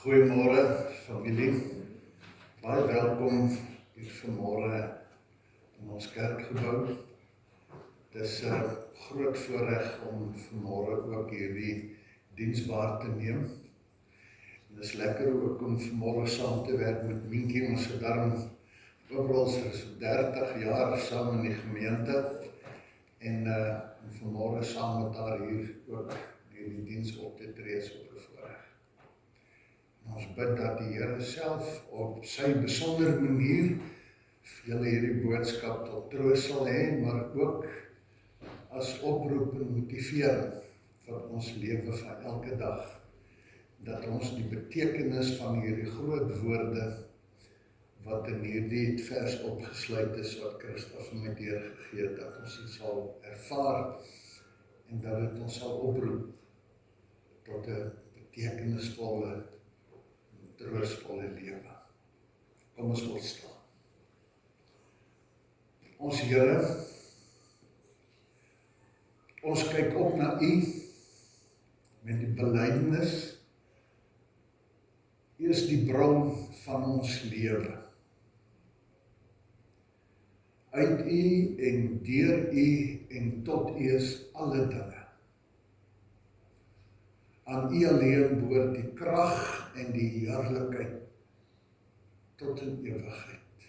Goeiemôre familie, baie welkom hier vanmôre in ons kerkgebou. Het is 'n groot voorreg om vanmôre ook hierdie diens waar te neem. En dit is lekker ook om vanmôre saam te werk met Minkie, ons het daarom oral is 30 jaar saam in die gemeente en vanmôre saam met haar hier ook hierdie diens op te tree is ook 'n voorreg. Ons bid dat die Here self op sy besondere manier vir julle hierdie boodskap tot troos sal hê, maar ook as oproep en motivering vir ons lewe van elke dag, dat ons die betekenis van hierdie groot woorde wat in hierdie vers opgesluit is, wat Christof met deurgegee het, dat ons dit sal ervaar en dat dit ons sal oproep tot 'n betekenisvolle, troostvolle lewe. Kom ons wil staan. Ons Here, ons kyk op na U met die belydenis. U is die bron van ons lewe. Uit U en deur U en tot U is alle dinge. Aan U alleen behoort die krag en die heerlikheid tot in ewigheid.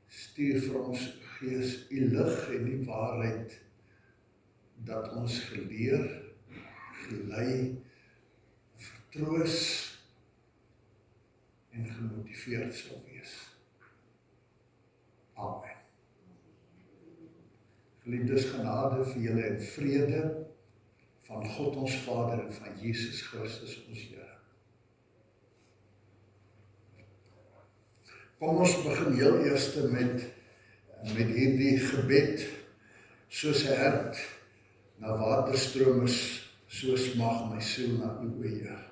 Stuur vir ons Gees U lig en die waarheid, dat ons geleer, gelei, vertroos en gemotiveerd sal wees. Amen. Geliefdes, genade vir julle en vrede van God ons Vader en van Jesus Christus ons Here. Kom ons begin heel eers met hierdie gebed, soos 'n hert na waterstromers, so smag my siel na U, o Heer.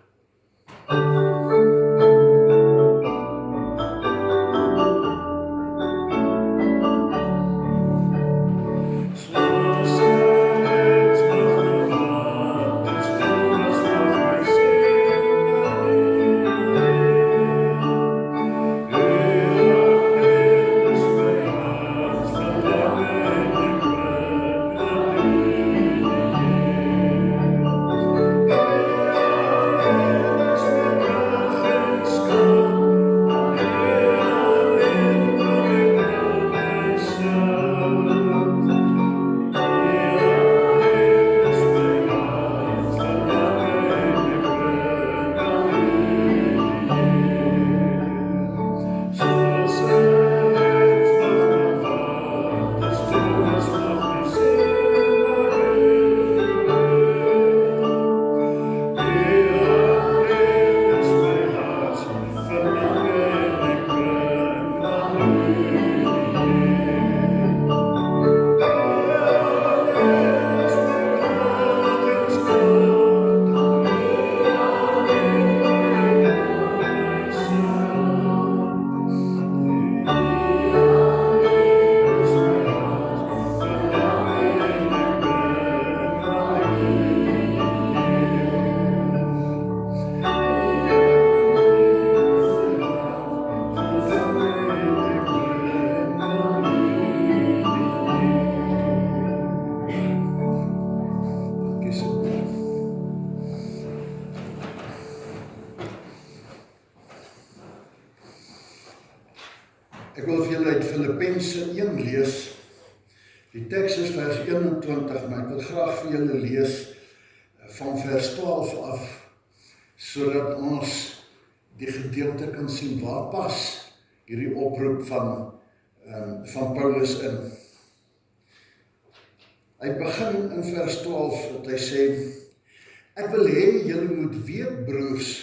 Ek wil vir julle uit Filippense 1 lees. Die teks is vers 21, maar ek wil graag vir julle lees van vers 12 af, sodat ons die gedeelte kan sien waar pas hierdie oproep van Paulus in. Hy begin in vers 12 dat hy sê: Ek wil hê julle moet weet, broers,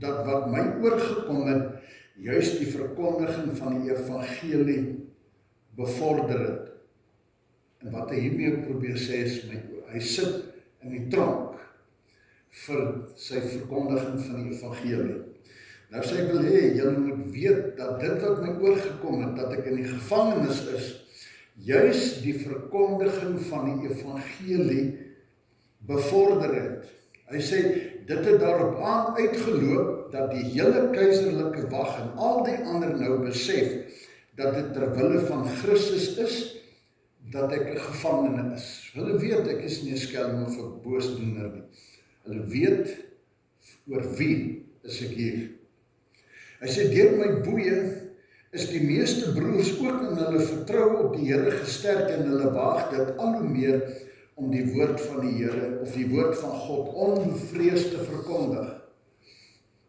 dat wat my oorgekom het, juist die verkondiging van die evangelie bevorder het. En wat hy hiermee probeer sê is, hy sit in die tronk vir sy verkondiging van die evangelie. Nou sê ek wil hê, julle moet weet dat dit wat my oorgekom het, dat ek in die gevangenis is, juist die verkondiging van die evangelie bevorder het. Hy sê, Dit het daarop aan uitgeloop dat die hele keiserlike wag en al die ander nou besef dat dit ter wille van Christus is, dat ek 'n gevangene is. Hulle weet ek is nie 'n skelm of 'n boosdoener nie. Hulle weet oor wie is ek hier. Hy sê, deur my boeie is die meeste broers ook in hulle vertroue op die Here gesterk en hulle waag dit al hoe meer om die woord van die Here of die woord van God onbevreesd te verkondig.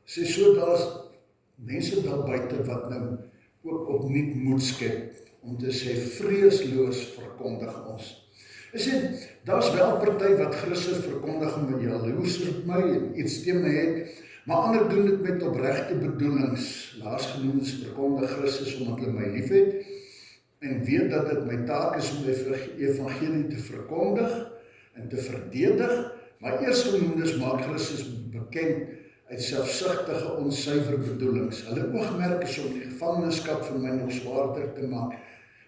Sê so, daar's mense daar buite wat nou ook opnuut moed skep om te sê, vreesloos verkondig ons. Hy sê, daar's wel party wat Christus verkondig met jaloers op my en iets teen my het, maar ander doen dit met opregte bedoelings. Laasgenoemdes verkondig Christus omdat hulle my liefhet en weet dat dit my taak is om die evangelie te verkondig en te verdedig, maar eerstgenoemdes maak Christus bekend uit selfsugtige, onsuiver bedoelings. Hulle oogmerk is om die gevangenskap vir my nog swaarder te maak.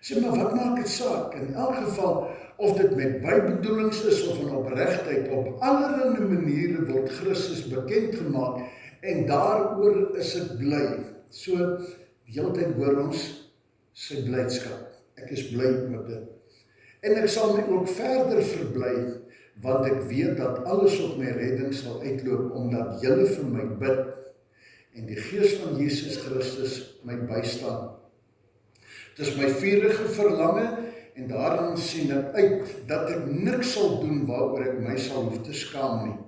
Sê, maar wat maak dit saak? In elk geval, of dit met bybedoelings is of in opregtheid, op allerlei maniere word Christus bekend gemaak en daaroor is ek bly. So, die hele tyd hoor ons sy blydskap. Ek is bly oor dit. En ek sal my ook verder verbly, want ek weet dat alles op my redding sal uitloop, omdat julle vir my bid en die Gees van Jesus Christus my bystaan. Dit is my vurige verlange en daarin sien ek uit dat ek niks sal doen waaroor ek my sal hoef te skaam nie.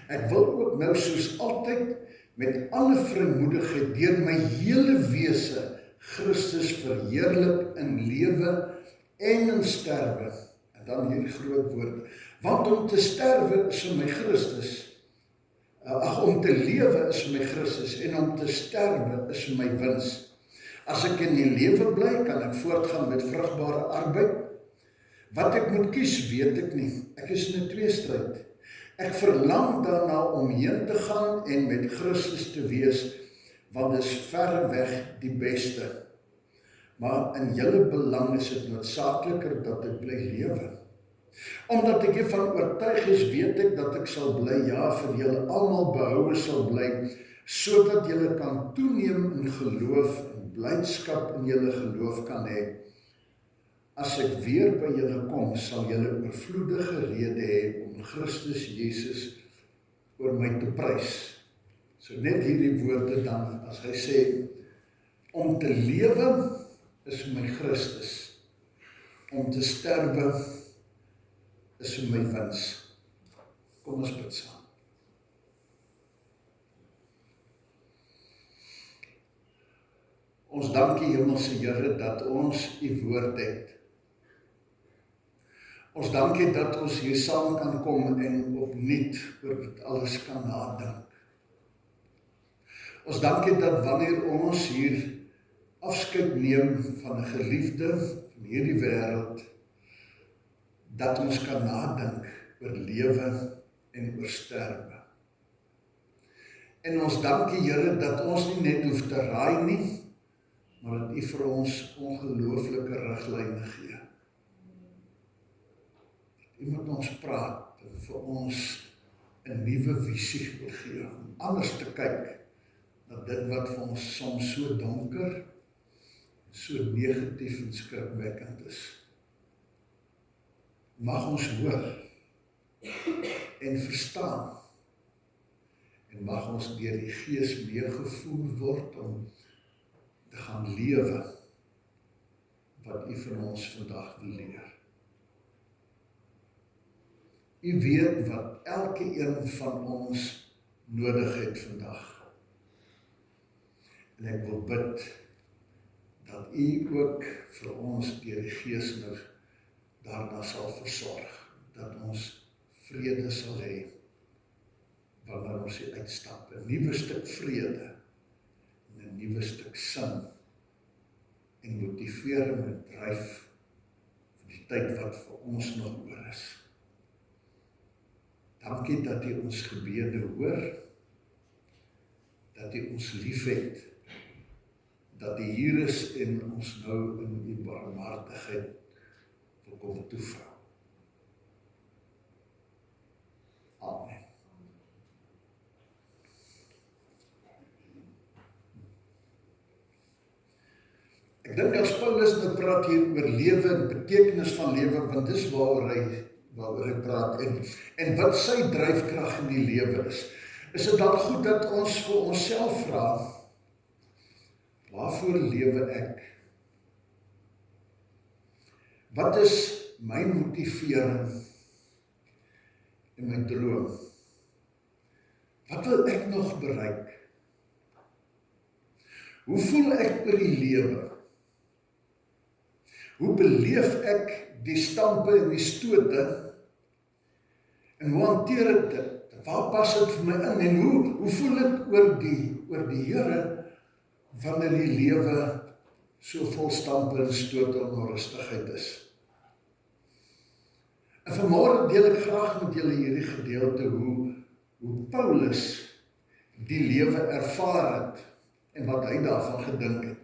Ek wil ook nou soos altyd met alle vrymoedigheid deur my hele wese Christus verheerlik in lewe en in sterwe. En dan hierdie groot woord. Want om te sterwe is vir my Christus. Om te lewe is vir my Christus en om te sterwe is vir my wins. As ek in die lewe bly, kan ek voortgaan met vrugbare arbeid. Wat ek moet kies, weet ek nie. Ek is in 'n tweestryd. Ek verlang daarna om heen te gaan en met Christus te wees, want dit is verreweg die beste. Maar in julle belang is dit noodsaakliker dat ek bly lewe. Omdat ek hiervan oortuig is, weet ek dat ek sal bly, ja, vir julle almal behoue sal bly, sodat julle kan toeneem in geloof en blydskap in julle geloof kan hê. As ek weer by julle kom, sal julle oorvloedige rede hê om Christus Jesus oor my te prys. So net hierdie woorde dan, as hy sê, om te lewe is vir my Christus, om te sterwe is vir my wins. Kom ons bid saam. Ons dank U, Hemelse Here, dat ons U woord het. Ons dank U dat ons hier saam kan kom en opnuut oor dit alles kan nadink. Ons dank U dat wanneer ons hier afskeid neem van 'n geliefde van hierdie wêreld, dat ons kan nadink oor lewe en oor sterwe. En ons dank U, Here, dat ons nie net hoef te raai nie, maar dat U vir ons ongelooflike riglyne gee. U moet ons praat en vir ons 'n nuwe visie wil gee, om anders te kyk na dit wat vir ons soms so donker, so negatief en skrikwekkend is. Mag ons hoor en verstaan en mag ons deur die Gees meegevoer word om te gaan lewe wat U vir ons vandag wil leer. U weet wat elke een van ons nodig het vandag. En ek wil bid dat U ook vir ons deur die Gees nou daarna sal versorg, dat ons vrede sal hê wanneer ons hier uitstap. 'n Nuwe stuk vrede en 'n nuwe stuk sin en motivering en dryf vir die tyd wat vir ons nog oor is. Dankie dat U ons gebede hoor, dat U ons liefhet, dat U hier is en ons nou in U barmhartigheid wil kom toevou. Amen. Ek dink as Paulus nou praat hier oor lewe en betekenis van lewe, want dis waaroor hy praat en wat sy dryfkrag in die lewe is dit dan goed dat ons vir onsself vra, waarvoor lewe ek? Wat is my motivering en my droom? Wat wil ek nog bereik? Hoe voel ek oor die lewe? Hoe beleef ek die stampe en die stote? En hoe hanteer ek dit? Waar pas dit vir my in? En hoe voel ek oor die Here wanneer die lewe so vol stampe en stote en onrustigheid is? En vanmôre deel ek graag met julle hierdie gedeelte hoe Paulus die lewe ervaar het en wat hy daarvan gedink het.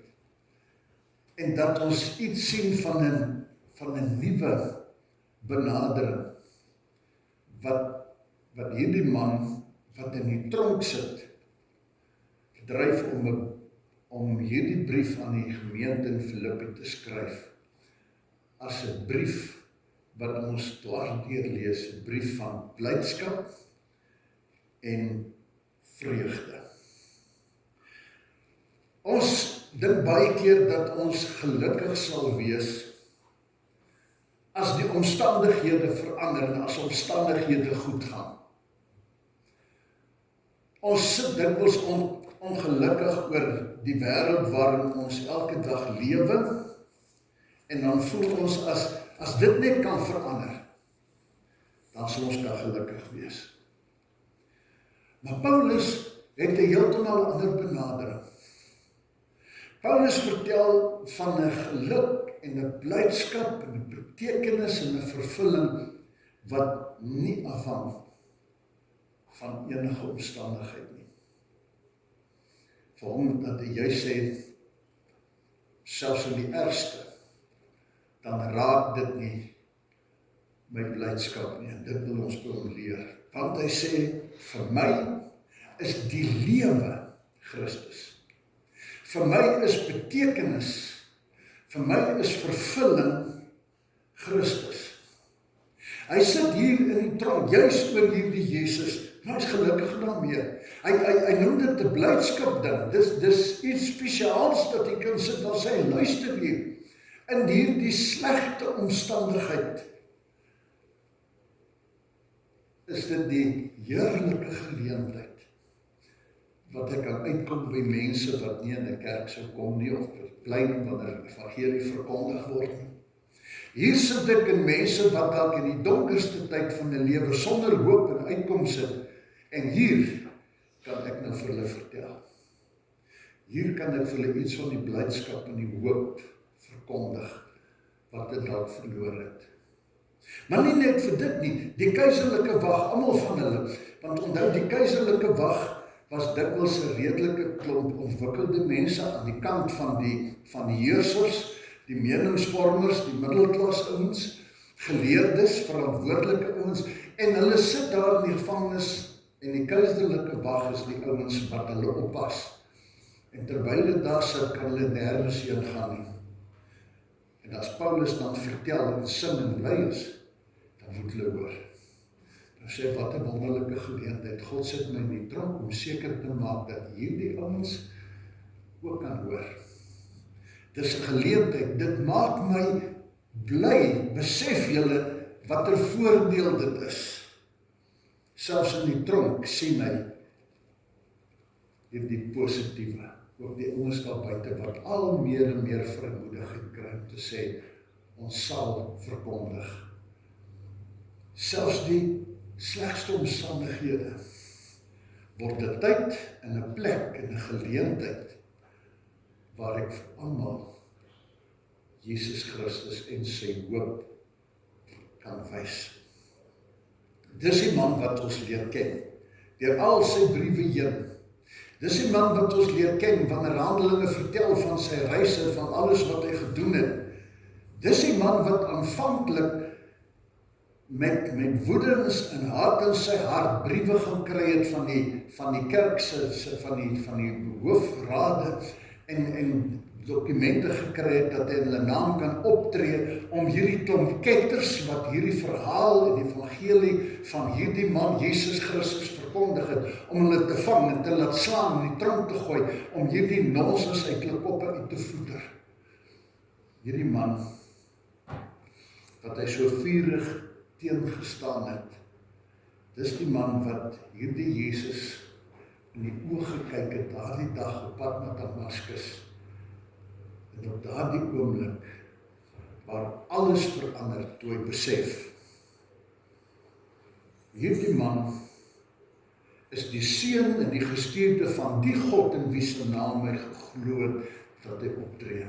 En dat ons iets sien van 'n nuwe benadering wat hierdie man wat in die tronk sit dryf om hierdie brief aan die gemeente in Filippi te skryf as 'n brief wat ons dwarsdeur lees, 'n brief van blydskap en vreugde. Ons dink baie keer dat ons gelukkig sal wees as die omstandighede verander en as omstandighede goed gaan. Ons sit dikwels ongelukkig oor die wêreld waarin ons elke dag lewe en dan voel ons as dit net kan verander, dan sal ons daar gelukkig wees. Maar Paulus het 'n heeltemal ander benadering. Paulus vertel van 'n geluk en 'n blydskap en 'n betekenis en 'n vervulling wat nie afhang van enige omstandigheid nie. Vir hom dat hy juist sê, selfs in die ergste, dan raak dit nie my blydskap nie. En dit wil ons by hom leer. Want hy sê, vir my is die lewe Christus. Vir my is betekenis, vir my is vervulling Christus. Hy sit hier in die tronk, juist oor hierdie Jesus, maar hy is gelukkig daarmee. Hy noem dit 'n blydskap ding, dis iets spesiaals dat hy kan sit en sê, luister hier, in hierdie slegte omstandigheid, is dit die heerlike geleentheid, wat ek kan uitkom by mense wat nie in 'n kerk sou kom nie, of plein wanneer die evangelie verkondig word nie. Hier sit ek in mense wat dalk in die donkerste tyd van 'n lewe sonder hoop en uitkoms sit, en hier kan ek nou vir hulle vertel. Hier kan ek vir hulle iets van die blydskap en die hoop verkondig, wat dit dalk verloor het. Maar nie net vir dit nie, die keiserlike wag, almal van hulle, want onthou die keiserlike wag was dikwels 'n redelike klomp ontwikkelde mense aan die kant van die heersers, die meningsvormers, die middelklas ouens, geleerdes, verantwoordelike ouens, en hulle sit daar in die gevangenis, en die keiserlike wag is die ouens wat hulle oppas. En terwyl dit daar sit, kan hulle nêrens heen gaan nie. En as Paulus dan vertel en sing en bly is, dan moet hulle hoor. Dan sê, wat 'n wonderlike geleentheid. God sit my in die tronk om seker te maak dat hierdie ouens ook kan hoor. Dis 'n geleentheid, dit maak my bly, besef julle watter voordeel dit is. Selfs in die tronk sien hy die positiewe, ook die ouens daar buite wat al meer en meer vrymoedigheid kry om te sê, ons sal verkondig. Selfs die slegste omstandighede word 'n tyd en 'n plek en 'n geleentheid waar ek vir almal Jesus Christus en sy hoop kan wys. Dis die man wat ons leer ken, deur al sy briewe heen. Dis die man wat ons leer ken, wanneer Handelinge vertel van sy reise, van alles wat hy gedoen het. Dis die man wat aanvanklik met woedens en haat in sy hart briewe gaan kry het van die kerk van die hoofrade en dokumente gekry het dat hy in hulle naam kan optree om hierdie klomp ketters wat hierdie verhaal en die evangelie van hierdie man Jesus Christus verkondig het, om hulle te vang en te laat slaan en die tronk te gooi, om hierdie nonsens uit hulle koppe uit te voeder. Hierdie man, wat hy so vurig teengestaan het, dis die man wat hierdie Jesus in die oë gekyk het, daardie dag op pad na Damaskus, en op daardie oomblik, waar alles verander, toe hy besef, hierdie man is die seun en die gestuurde van die God in wie se naam hy geglo het, dat hy optree.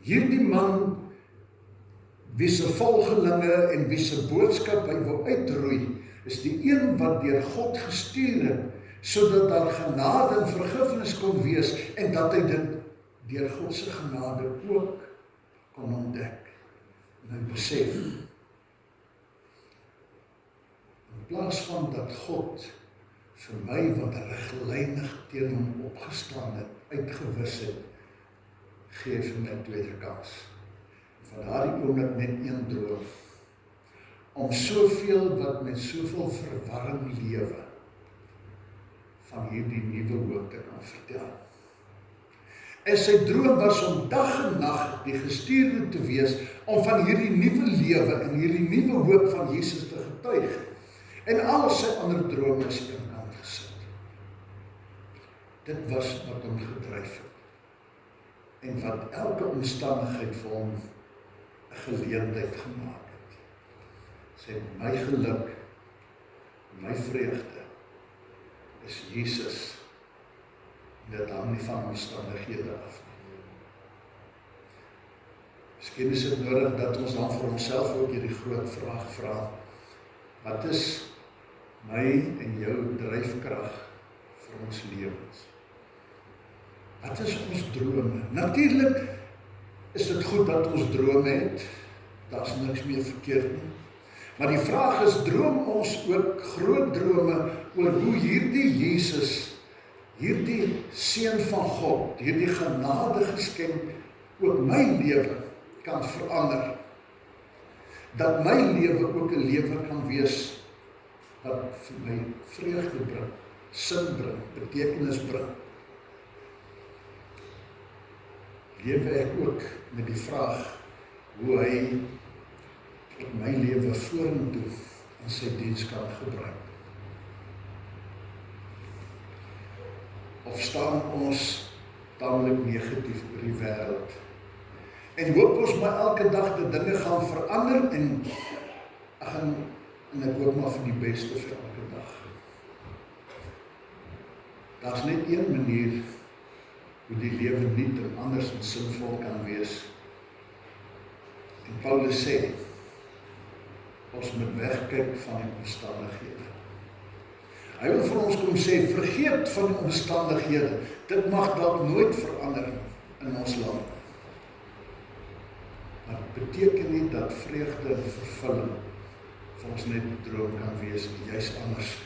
Hierdie man, wie se volgelinge en wie se boodskap hy wil uitroei, is die een wat deur God gestuur het, sodat daar genade en vergifnis kon wees, en dat hy dit deur God se genade ook kon ontdek. En hy besef, in plaas van dat God vir my wat reglynig teen hom opgestaan het, uitgewis het, gee vir my 'n tweede kans. Van daardie oomblik net een droom, om soveel wat met soveel verwarring lewe, van hierdie nuwe hoop te kan vertel. En sy droom was om dag en nag die gestuurde te wees, om van hierdie nuwe lewe en hierdie nuwe hoop van Jesus te getuig. En al sy ander drome is eenkant gesit. Dit was wat hom gedryf het. En wat elke omstandigheid vir hom 'n geleentheid gemaak het. Sê, my geluk, my vreugde, is Jesus. Dit hang nie van omstandighede af nie. Miskien is dit nodig dat ons dan vir onsself ook hierdie groot vraag vra. Wat is my en jou dryfkrag vir ons lewens? Wat is ons drome? Natuurlik is dit goed dat ons drome het. Daar's niks meer verkeerd nie. Maar die vraag is, droom ons ook groot drome oor hoe hierdie Jesus, hierdie seun van God, hierdie genade geskenk, ook my lewe kan verander. Dat my lewe ook 'n lewe kan wees wat vir my vreugde bring, sin bring, betekenis bring. Lewe ek ook met die vraag hoe hy my lewe vorentoe in sy diens kan gebruik. Of staan ons tamelik negatief oor die wêreld en hoop ons maar elke dag dat dinge gaan verander en ek hoop maar vir die beste vir elke dag. Daar's net een manier hoe die lewe nuut en anders en sinvol kan wees. En Paulus sê, ons moet wegkyk van die omstandighede. Hy wil vir ons kom sê, vergeet van die omstandighede. Dit mag dalk nooit verander in ons land. Maar dit beteken nie dat vreugde en vervulling vir ons net 'n droom kan wees, juist anders.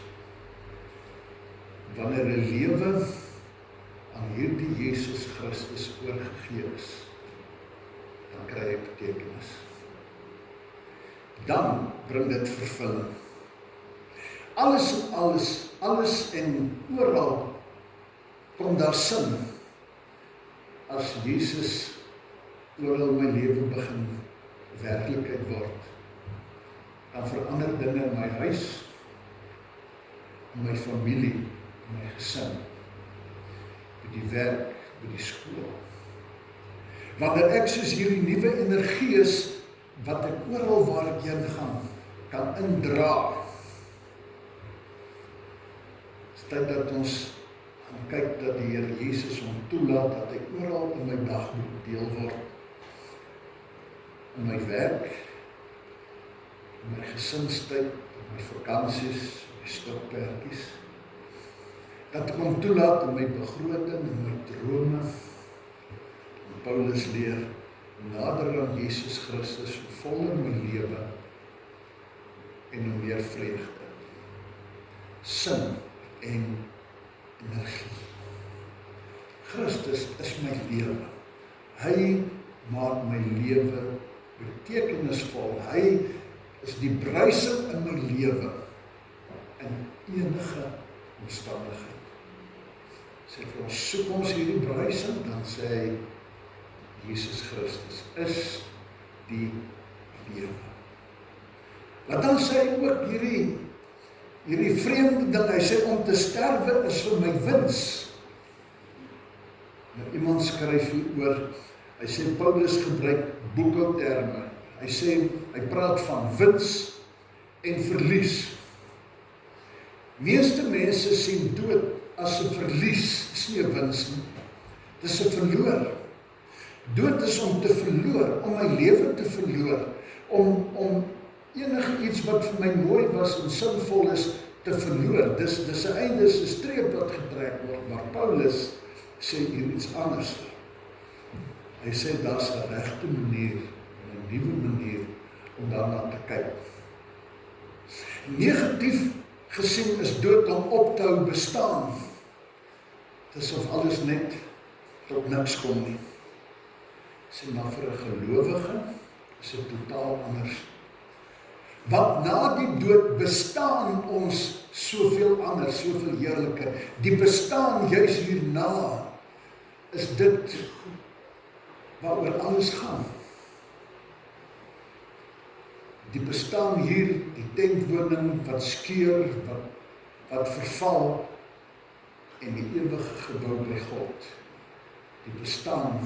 Wanneer 'n lewe aan hierdie Jesus Christus oorgegee is, dan kry hy betekenis. Dan bring dit vervulling. Alles en oral kom daar sin as Jesus oral my lewe begin werklikheid word. Dan verander dinge in my huis, in my familie, in my gesin, by die werk, by die skool. Wanneer ek soos hierdie nuwe energie is, wat ek oral waar ek heen gaan, kan indra. Het is tyd dat ons gaan kyk dat die Here Jesus hom toelaat, dat hy oral in my dag moet deel word. In my werk, in my gesinstyd, in my vakansies, my stokperdjies. Dat ek hom toelaat in my begroting, in my drome. En Paulus leer, nader aan Jesus Christus, hoe voller my lewe en hoe meer vreugde, sin en energie. Christus is my lewe. Hy maak my lewe betekenisvol. Hy is die bruising in my lewe in enige omstandigheid. Sê vir ons, soek ons hierdie bruising, dan sê hy, Jesus Christus is die lewe. Maar dan sê hy ook hierdie vreemde ding, hy sê om te sterwe is vir my wins. Nou, iemand skryf hieroor, hy sê Paulus gebruik boekhouterme. Hy sê, hy praat van wins en verlies. Meeste mense sien dood as 'n verlies, is nie 'n wins nie. Dis 'n verloor. Dood is om te verloor, om my lewe te verloor, om enige iets wat vir my mooi was en sinvol is, te verloor. Dis 'n einde, is 'n streep wat getrek word, maar Paulus sê hier iets anders. Hy sê, daar's 'n regte manier, 'n nuwe manier, om daarna te kyk. Negatief gesien is dood om op te hou bestaan. Het is of alles net tot niks kom nie. Sê maar vir 'n gelowige is dit totaal anders. Want na die dood bestaan ons soveel anders, soveel heerliker. Die bestaan juis hierna is dit waaroor alles gaan. Die bestaan hier, die tentwoning wat skeur, wat verval, en die ewige gebou by God. Die bestaan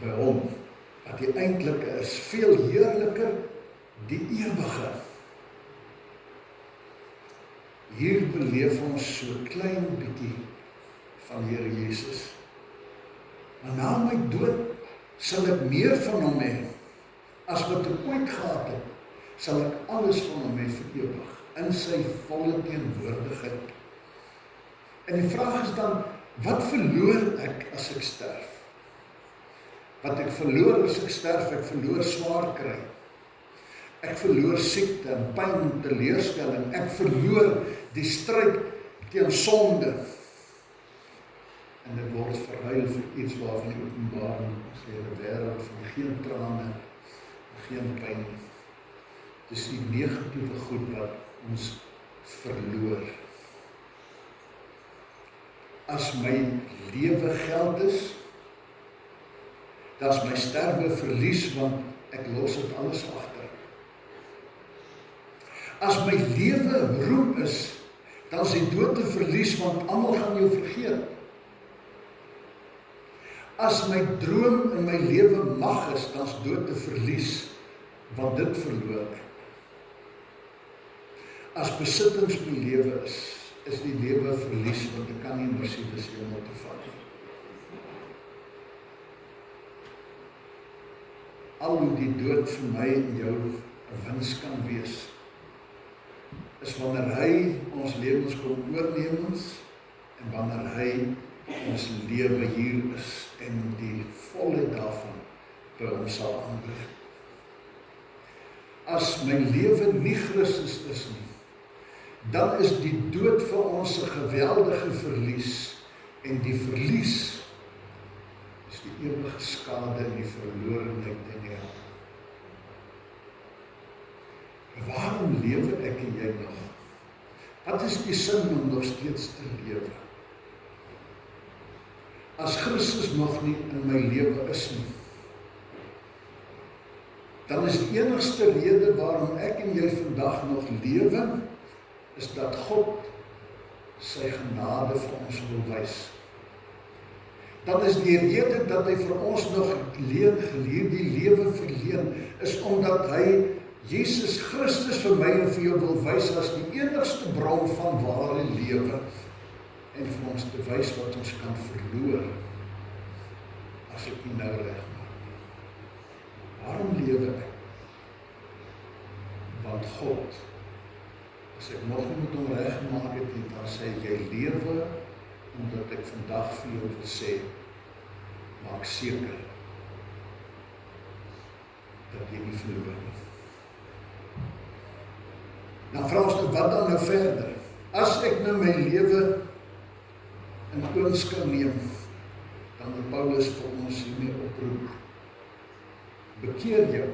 by hom, wat die eintlike is, veel heerliker, die ewige. Hier beleef ons so klein bietjie van Here Jesus. Maar na my dood sal ek meer van hom hê, as wat ek ooit gehad het, sal ek alles van hom hê vir ewig, in sy volle teenwoordigheid. En die vraag is dan, wat verloor ek as ek sterf? Wat ek verloor as ek sterf, ek verloor swaar kry. Ek verloor siekte en pyn en teleurstelling. Ek verloor die stryd teen sonde. En dit word verruil vir iets waarvan die Openbaring sê, 'n wêreld van geen trane, geen pyn. Dis die negatiewe goed wat ons verloor. As my lewe geld is, dan is my sterwe verlies, want ek los dit alles agter. As my lewe roem is, dan is die dood 'n verlies, want almal gaan jou vergeet. As my droom in my lewe mag is, dan is dood 'n verlies, want dit verloor ek. As besittings my lewe is die lewe 'n verlies, want ek kan nie Mercedes hemel toe vat nie. Al hoe die dood vir my en jou 'n wins kan wees, is wanneer hy ons lewens kom oorneem ons, en wanneer hy ons lewe hier is, en die volheid daarvan by hom sal aanbreek. As my lewe nie Christus is nie, dan is die dood vir ons 'n geweldige verlies, en die verlies is die ewige skade en die verlorenheid in die hel. Waarom lewe ek en jy nog? Wat is die sin om nog steeds te lewe? As Christus nog nie in my lewe is nie, dan is die enigste rede waarom ek en jy vandag nog lewe, is dat God sy genade vir ons wil wys. Dan is die rede dat hy vir ons nog die lewe verleen, is omdat hy Jesus Christus vir my en vir jou wil wys as die enigste bron van ware lewe, en vir ons te wys wat ons kan verloor, as ek nie nou reg maak. Waarom lewe ek? Want God, as ek nog nie met hom reg maak het, dan sê jy lewe, omdat ek vandag vir jou wil sê, maak seker, dat jy nie verloor nie. Dan vra ons, wat dan nou verder? As ek nou my lewe in oënskou neem, wanneer Paulus vir ons hiermee oproep, bekeer jou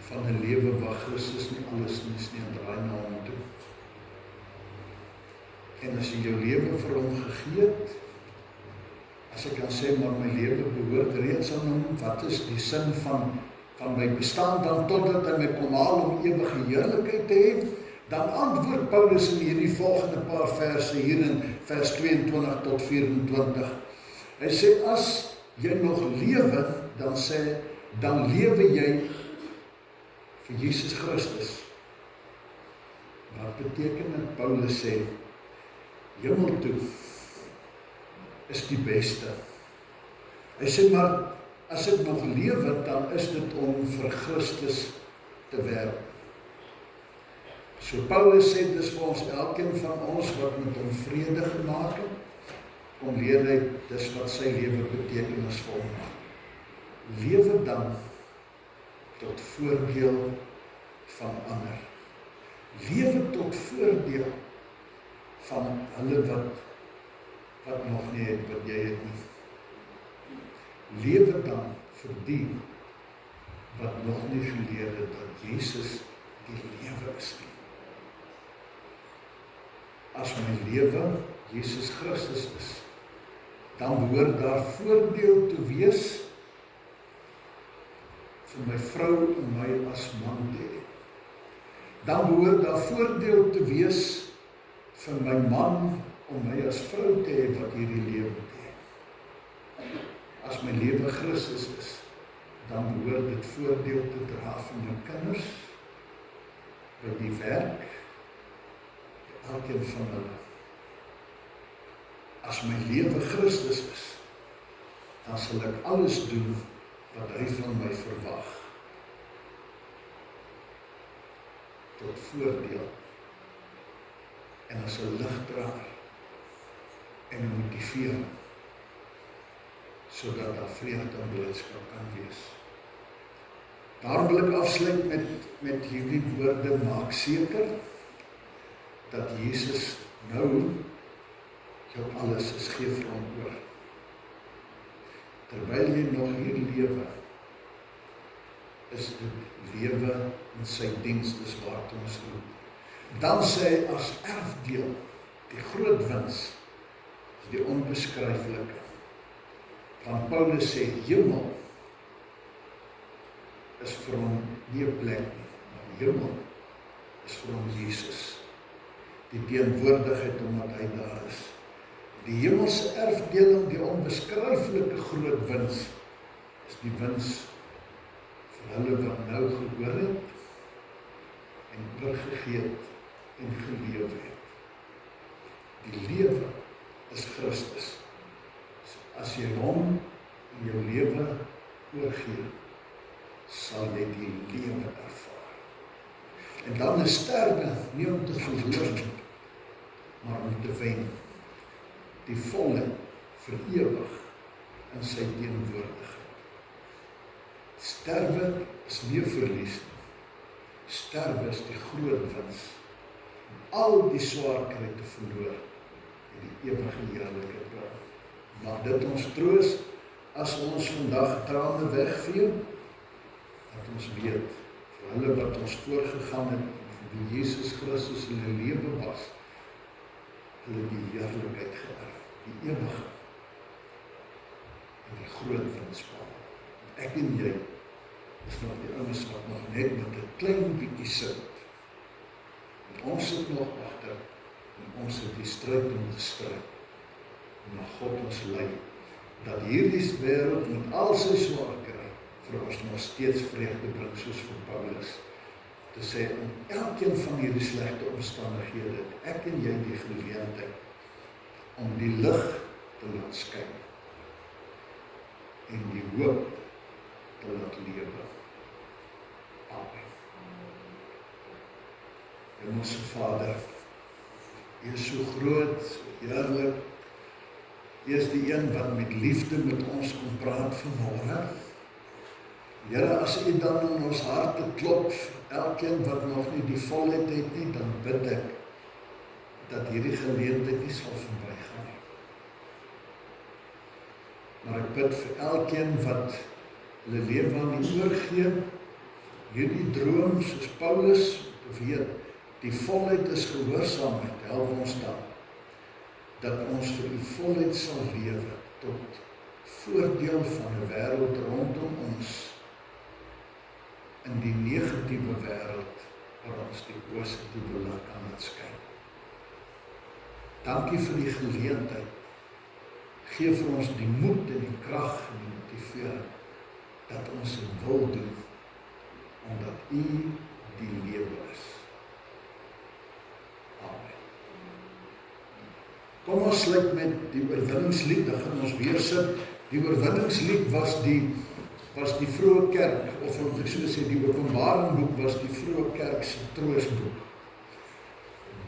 van 'n lewe waar Christus nie alles is nie, en draai na hom toe. En as jy jou lewe vir hom gegee het, as ek kan sê, maar my lewe behoort reeds aan hom, wat is die sin van my bestaan dan, totdat hy my kom haal om ewige heerlikheid te hê? Dan antwoord Paulus in hierdie volgende paar verse hier in vers 22 tot 24. Hy sê, as jy nog lewe, dan lewe jy vir Jesus Christus. Wat beteken dit? Paulus sê, hemel toe is die beste. Hy sê, maar as ek nog lewe, dan is dit om vir Christus te werk. So Paulus sê, dis vir ons elkeen van ons wat met hom vrede gemaak het, kom leer hy, dis wat sy lewe beteken as vir hom. Lewe dan tot voordeel van ander. Lewe tot voordeel van hulle wat nog nie het, wat jy het nie. Lewe dan vir die wat nog nie geleer het dat Jesus die lewe is nie. As my lewe Jesus Christus is, dan behoort daar voordeel te wees vir my vrou en my as man te hê. Dan behoort daar voordeel te wees vir my man om my as vrou te hê wat hierdie lewe te hê. As my lewe Christus is, dan behoort dit voordeel te dra vir my kinders, by die werk, elkeen van hulle. As my lewe Christus is, dan sal ek alles doen wat hy van my verwag. Tot voordeel. En as 'n ligdraer en 'n motivering, sodat daar vrede en blydskap kan wees. Daarom wil ek afsluit met hierdie woorde, maak seker dat Jesus nou jou alles is, gee vir hom oor. Terwyl jy nog hier lewe, is dit lewe in sy diens, dis waar ons roep. Dan sê hy as erfdeel, die groot wins, is die onbeskryflike. Want Paulus sê, hemel is vir hom nie 'n plek nie, maar hemel is vir hom Jesus. Die teenwoordigheid omdat hy daar is. Die hemelse erfdeling, die onbeskryflike groot wins, is die wins vir hulle wat nou gehoor het en oorgegee het en geleef het. Die lewe is Christus. As jy hom in jou lewe oorgee, sal jy die lewe ervaar. En dan is sterwe nie om te verloor nie, maar om te wen. Die volle vir ewig in sy teenwoordigheid. Sterwe is nie verlies nie. Sterwe is die groot wins. Om al die swaarkry te verloor en die ewige heerlikheid bring. Mag dit ons troos as ons vandag trane wegvee, dat ons weet, vir hulle wat ons voorgegaan het, vir wie Jesus Christus hulle lewe was, hulle die heerlikheid geërf, die ewige en die groot wins behaal. Ek en jy is nog die ouens wat nog net met 'n klein bietjie sit. En ons sit nog agter en ons het die stryd om te stry. En mag God ons lei, dat hierdie wêreld met al sy swaar kry, vir ons nog steeds vrede bring, soos vir Paulus. Te sê, in elkeen van hierdie slegte omstandighede, ek en jy die geleentheid, om die lig te laat skyn, en die hoop te laat lewe. Amen. Hemelse Vader, U is so groot, so heerlik. U is die een wat met liefde met ons kom praat vanmôre. Here, as U dan in ons harte klop, elkeen wat nog nie die volheid het nie, dan bid ek, dat hierdie geleentheid nie sal verbygaan nie. maar ek bid vir elkeen wat hulle lewe aan U oorgee, hierdie droom, soos Paulus weet, die volheid is gehoorsaamheid, help ons dan, dat ons vir U volheid sal lewe, tot voordeel van 'n wêreld rondom ons, in die negatiewe wêreld, waar ons die positiewe lig kan laat skyn. Dankie vir die geleentheid. Gee vir ons die moed en die krag en die motivering, dat ons dit wil doen, omdat U die lewe is. Amen. Kom ons sluit met die oorwinningslied, dan gaan ons weer sit. Die oorwinningslied was die vroeë kerk, of wat ek so sê, die Openbaringboek was die vroeë kerk se troosboek.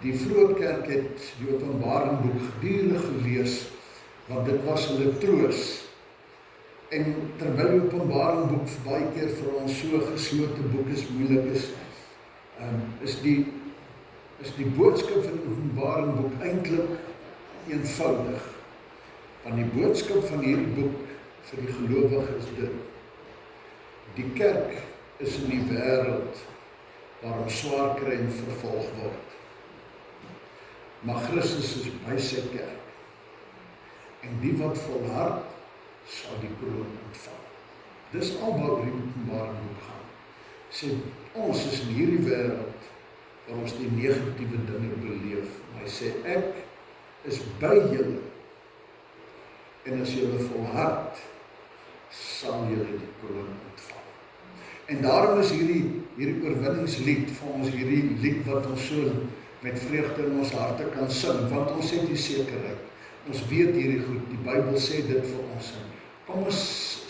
Die vroeë kerk het die Openbaringboek gedurig gelees, want dit was hulle troos. En terwyl die Openbaringboek baie keer vir ons so geslote boek is, moeilik is die boodskap van die Openbaringboek eintlik eenvoudig. Want die boodskap van hierdie boek vir die gelowige is dit: die kerk is in die wêreld waar ons swaar kry en vervolg word. Maar Christus is by sy kerk. En die wat volhard, sal die kroon ontvang. Dis al wat die Openbaringboek gaan. Sê, ons is in hierdie wêreld waar ons die negatiewe dinge beleef. Maar hy sê, ek is by julle. En as julle volhard, sal julle die kroon ontvang. En daarom is hierdie oorwinningslied vir ons, hierdie lied wat ons so met vreugde in ons harte kan sing, want ons het die sekerheid. Ons weet hierdie goed, die Bybel sê dit vir ons. Kom ons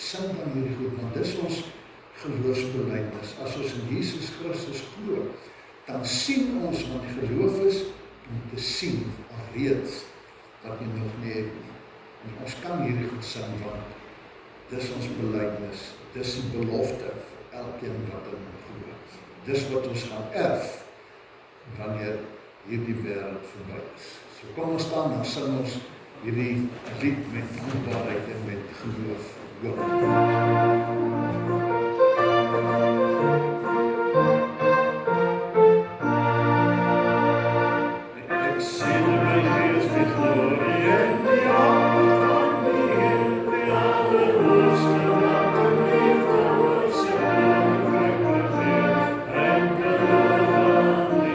sing dan hierdie goed, want dis ons geloofsbelijdenis. As ons in Jesus Christus glo, dan sien ons wat die geloof is, om te sien alreeds wat jy nog nie het nie. En ons kan hierdie goed sing, want dis ons belijdenis, dis die belofte vir elkeen wat in hom glo. Dis wat ons gaan erf, wanneer hierdie wêreld verby is. So kom ons staan, dan sing ons hierdie lied met dankbaarheid en met geloof. Ek sien my gees met glorie en die aard van die Heer, die allerhoogste wat in liefde ons belangrijk regeer. En beloof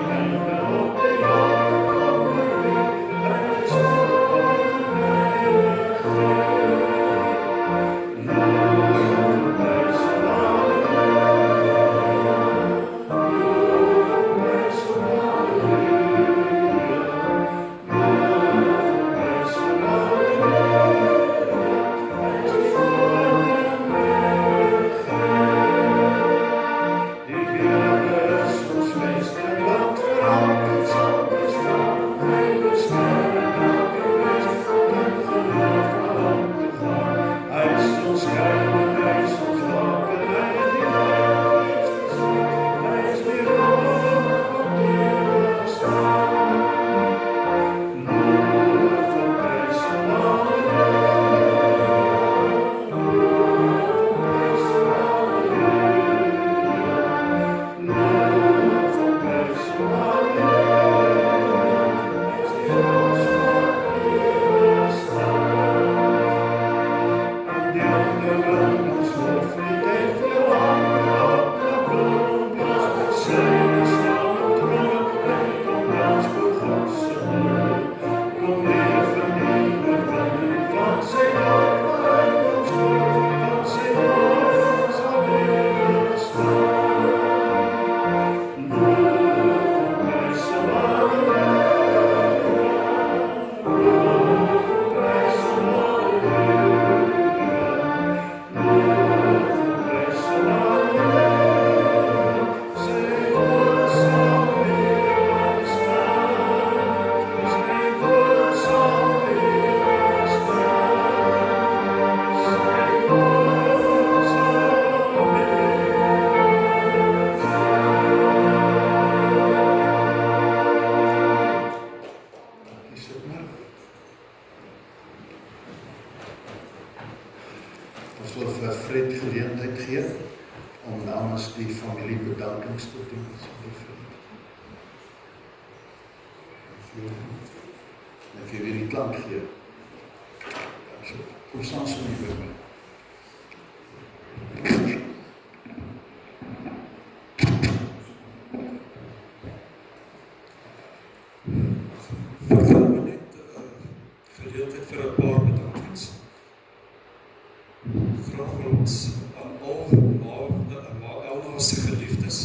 aan die hemel op die aarde kom weer, en is voor een heilige Heer. wil vir Fred geleentheid gee om namens die familie bedankings te doen. En as jy weer die klank gee, so, kom saam so nie by my. Geleentheid vir 'n paar bedankings. Graag wil ons aan al naaste geliefdes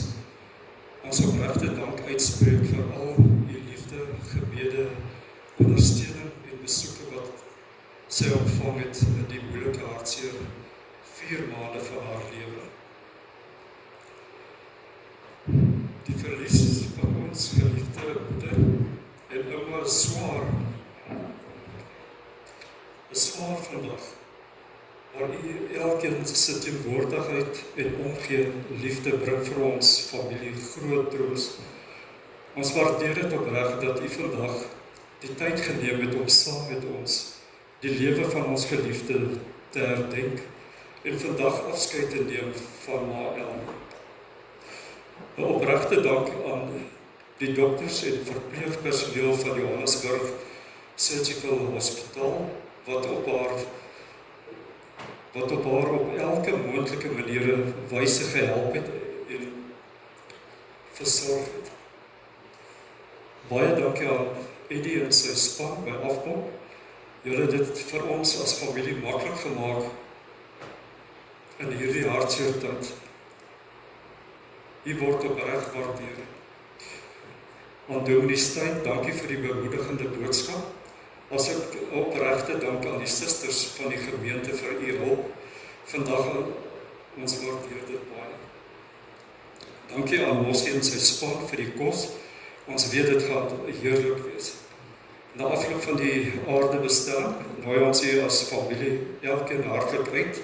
ons opregte dank uitspreek vir al u liefde, gebede, ondersteuning en besoeke wat sy ontvang het in die moeilike hartseer 4 maande van haar lewe. Die verlies van ons geliefde moeder en ouma is swaar vandag, maar u elkeen se teenwoordigheid en omgee liefde bring vir ons familie groot troos. Ons waardeer dit opreg dat u vandag die tyd geneem het om saam met ons die lewe van ons geliefde te herdenk en vandag afskeid te neem van Mael. 'n Opregte dank aan die dokters en verpleegpersoneel van Johannesburg Surgical Hospital wat op haar op elke moontlike maniere wyse gehelp het en versorg het. Baie dankie aan Eddie en sy span by Afkom. Julle het dit vir ons as familie maklik gemaak in hierdie hartseer tyd. U word opreg waardeer. Aan Dominee Steyn, dankie vir die bemoedigende boodskap. As ek opregte dank aan die susters van die gemeente vir u hulp vandag aan ons waardeer dit baie. Dankie aan Mossie en sy span vir die kos. Ons weet dit gaan heerlik wees. Na afloop van die aardebestelling nooi ons u as familie elkeen hartlik uit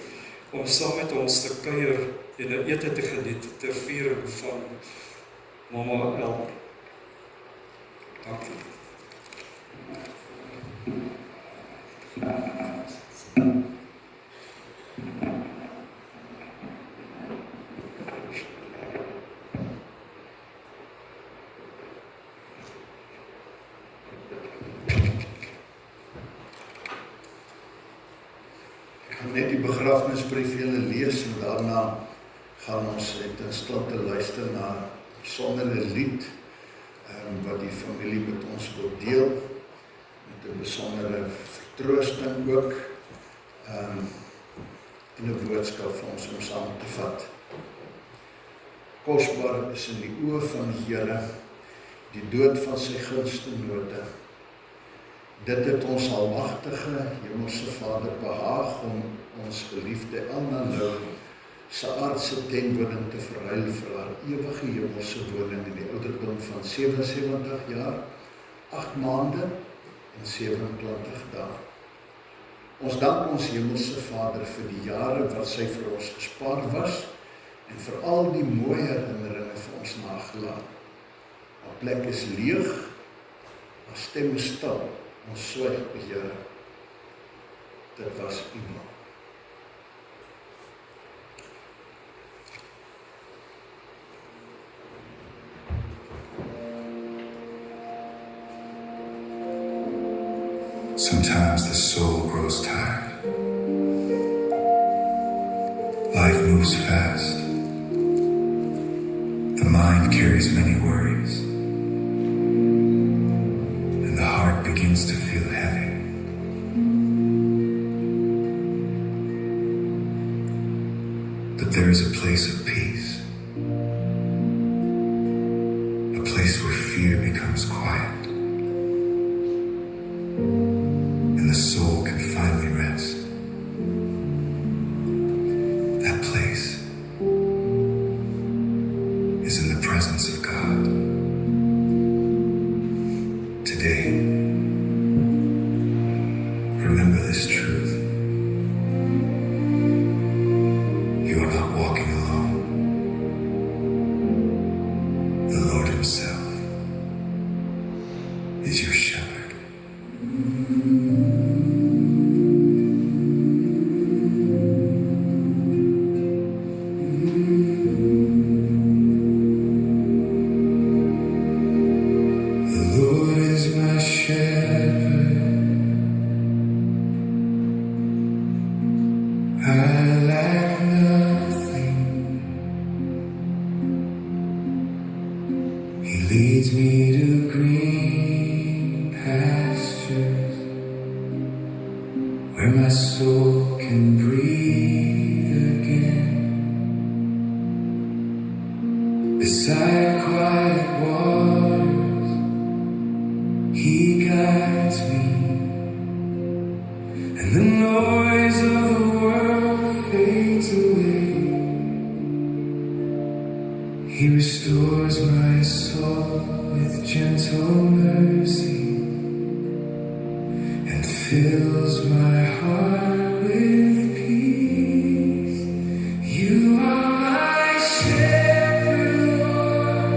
om saam met ons te kuier en 'n ete te geniet ter viering van Mama El. Dankie. Ek gaan net die begrafnisbrief vir julle lees en daarna gaan ons net in stilte luister na 'n besondere lied wat die familie met ons wil deel, met 'n besondere vertroosting ook, en 'n boodskap vir ons om saam te vat. Kosbaar is in die oë van die Here die dood van sy gunstennote. Dit het ons almagtige Hemelse Vader behaag om ons geliefde Elna Lou se aardse teenwoning te verruil vir haar ewige hemelse woning in die ouderdom van 77 jaar, 8 maande en 27 dae. Ons dank ons Hemelse Vader vir die jare wat sy vir ons gespaar was en vir al die mooi herinneringe vir ons nagelaat. Haar plek is leeg, haar stem is stil, ons swyg op die Here. Dit was u wil. Sometimes the soul grows tired. Life moves fast. The mind carries many worries. And the heart begins to feel heavy. But there is a place of peace. A place where fear becomes quiet. And the soul can finally rest. That place is in the presence of God. Today, remember this truth. You are not walking alone. The Lord Himself is your shepherd. I lack nothing. He leads me to green pastures where my soul can breathe again. Beside quiet waters, He guides me, and the noise of the world fades away. He restores my soul with gentle mercy and fills my heart with peace. You are my shepherd, Lord,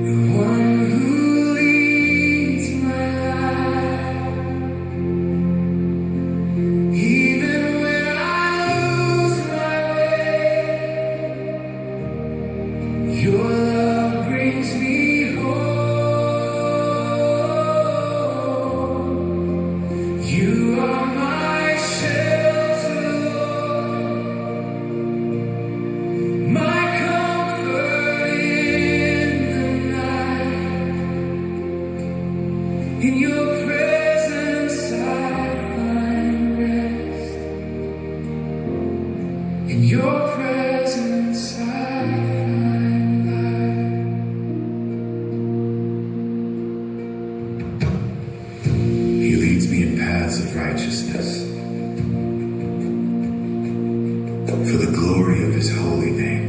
the one who leads my life. Even when I lose my way, your love brings me home. You are my shelter, Lord, my comfort in the night. In your presence I find rest. In your presence I find life. He leads me in paths of righteousness for the glory of His holy name.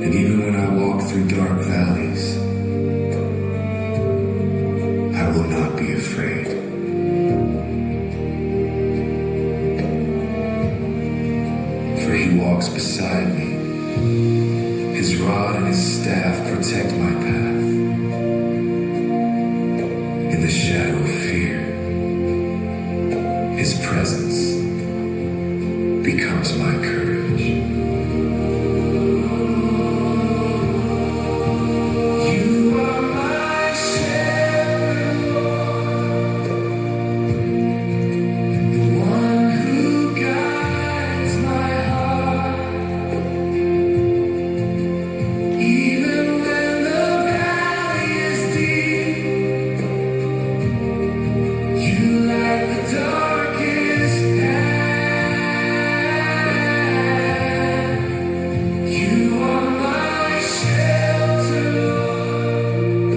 And even when I walk through dark valleys, I will not be afraid. For He walks beside me. His rod and His staff protect my path. In the shadow of fear, His presence becomes my courage. You are my shepherd, Lord, the one who guides my heart. Even when the valley is deep, you light the darkest path. You are my shelter, Lord,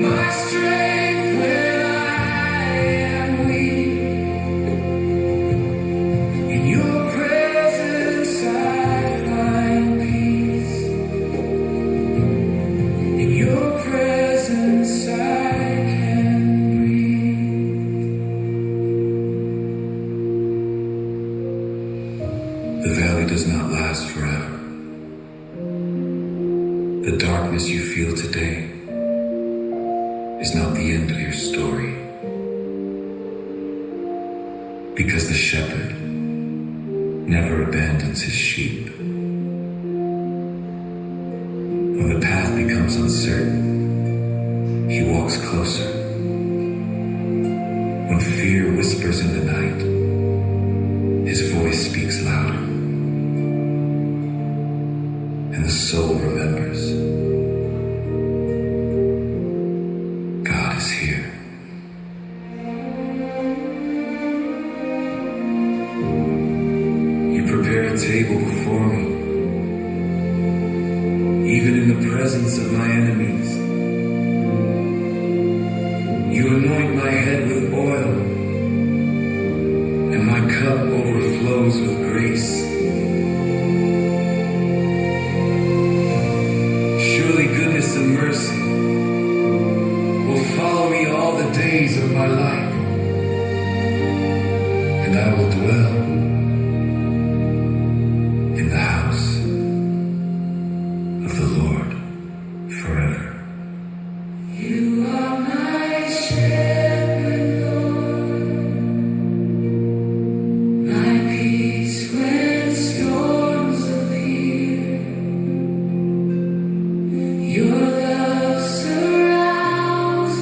my strength when I am weak. In your presence I find peace. In your presence I can breathe. The valley does not last forever. The darkness you feel today is not the end of your story. Because the shepherd never abandons his sheep. When the path becomes uncertain, He walks closer. When fear whispers in the night, His voice speaks louder. And the soul remembers, God is here. You prepare a table before me, even in the presence of my enemies. You anoint my head with oil, and my cup overflows with grace. Surely goodness and mercy will follow me all the days of my life, and I will dwell in the house of the Lord forever. You are my shepherd, Lord, my peace when storms appear. Your love surrounds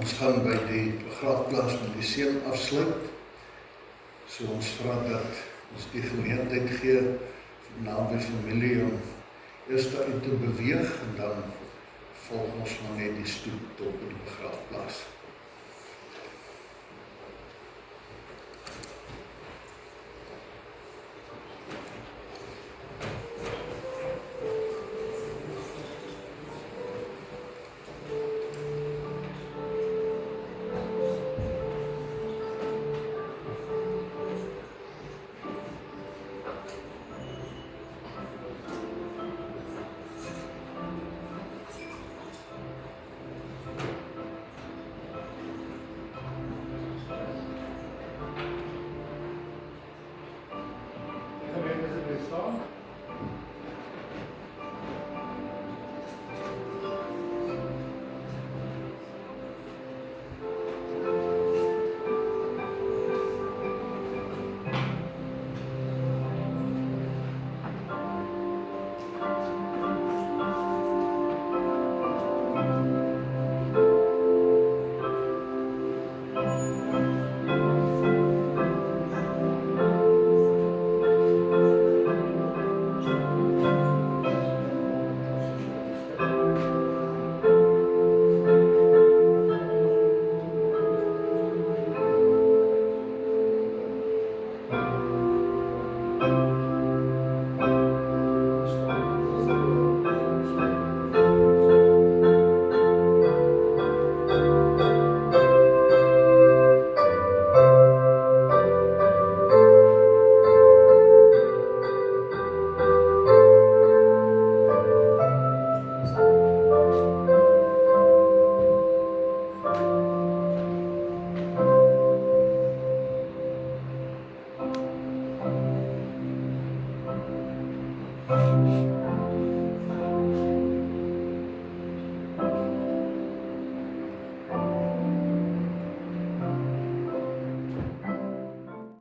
Ons gaan by die begraafplaas met die seun afsluit. So ons vra dat ons die geleentheid gee vir naam die familie om eers uit te beweeg en dan volg ons maar net die stoet tot by die begraafplaas.